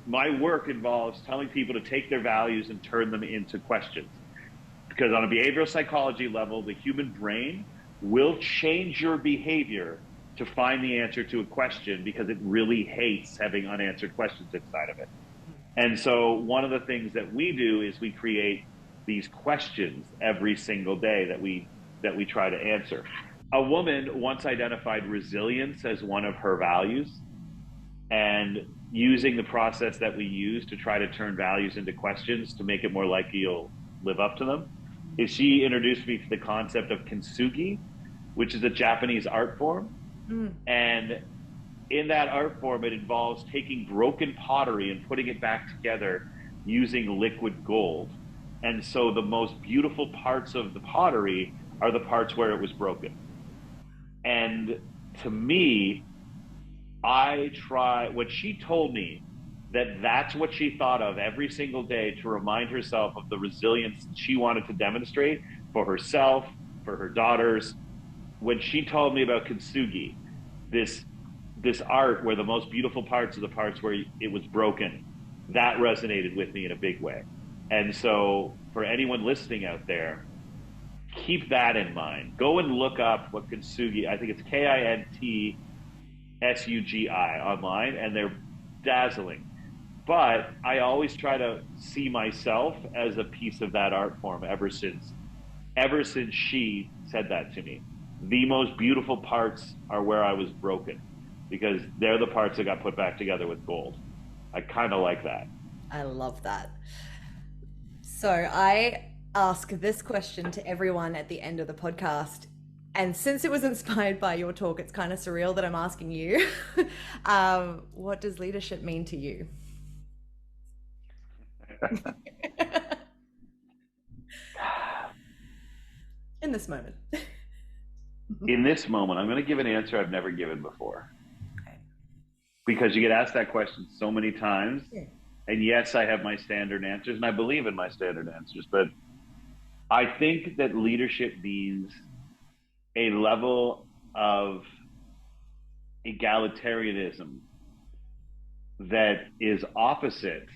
my work involves telling people to take their values and turn them into questions. Because on a behavioral psychology level, the human brain will change your behavior to find the answer to a question because it really hates having unanswered questions inside of it. And so one of the things that we do is we create these questions every single day that we try to answer. A woman once identified resilience as one of her values, and using the process that we use to try to turn values into questions to make it more likely you'll live up to them is she introduced me to the concept of kintsugi, which is a Japanese art form. And in that art form, it involves taking broken pottery and putting it back together using liquid gold. And so the most beautiful parts of the pottery are the parts where it was broken. And to me, when she told me that that's what she thought of every single day to remind herself of the resilience she wanted to demonstrate for herself, for her daughters. When she told me about kintsugi, this art where the most beautiful parts are the parts where it was broken, that resonated with me in a big way. And so for anyone listening out there, keep that in mind. Go and look up what kintsugi, I think it's KINTSUGI online, and they're dazzling. But I always try to see myself as a piece of that art form ever since she said that to me. The most beautiful parts are where I was broken, because they're the parts that got put back together with gold. I kind of like that. I love that. So I ask this question to everyone at the end of the podcast. And since it was inspired by your talk, it's kind of surreal that I'm asking you. What does leadership mean to you? In this moment. In this moment, I'm going to give an answer I've never given before. Okay. Because you get asked that question so many times. Yeah. And yes, I have my standard answers, and I believe in my standard answers. But I think that leadership means a level of egalitarianism that is opposite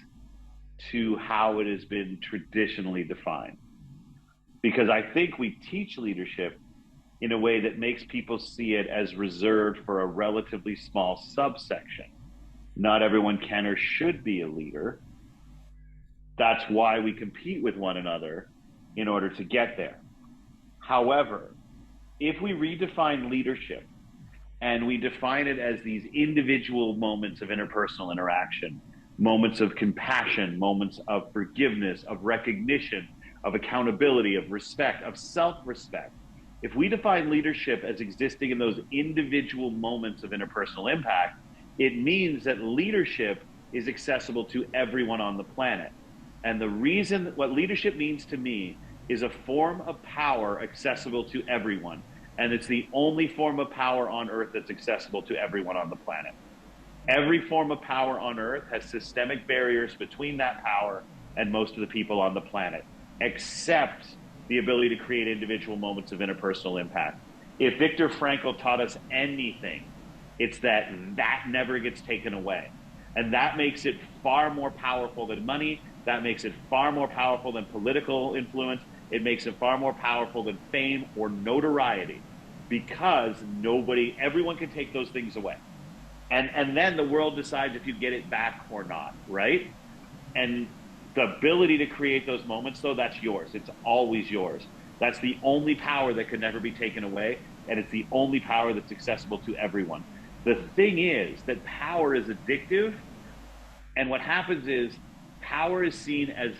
to how it has been traditionally defined. Because I think we teach leadership in a way that makes people see it as reserved for a relatively small subsection. Not everyone can or should be a leader. That's why we compete with one another in order to get there. However, if we redefine leadership and we define it as these individual moments of interpersonal interaction, moments of compassion, moments of forgiveness, of recognition, of accountability, of respect, of self-respect, if we define leadership as existing in those individual moments of interpersonal impact, it means that leadership is accessible to everyone on the planet. And the reason what leadership means to me is a form of power accessible to everyone. And it's the only form of power on earth that's accessible to everyone on the planet. Every form of power on earth has systemic barriers between that power and most of the people on the planet, except the ability to create individual moments of interpersonal impact. If Viktor Frankl taught us anything, it's that never gets taken away. And that makes it far more powerful than money. That makes it far more powerful than political influence. It makes it far more powerful than fame or notoriety, because everyone can take those things away. And then the world decides if you get it back or not, right? And the ability to create those moments, though, that's yours. It's always yours. That's the only power that can never be taken away, and it's the only power that's accessible to everyone. The thing is that power is addictive, and what happens is power is seen as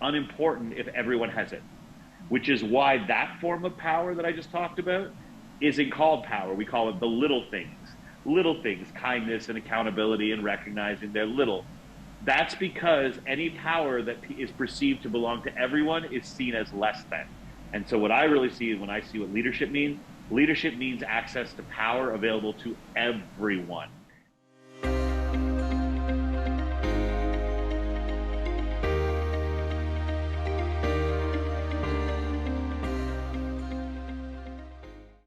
unimportant if everyone has it, which is why that form of power that I just talked about isn't called power. We call it the little things. Little things, kindness and accountability and recognizing they're little. That's because any power that is perceived to belong to everyone is seen as less than. And so what I really see when I see what leadership means access to power available to everyone.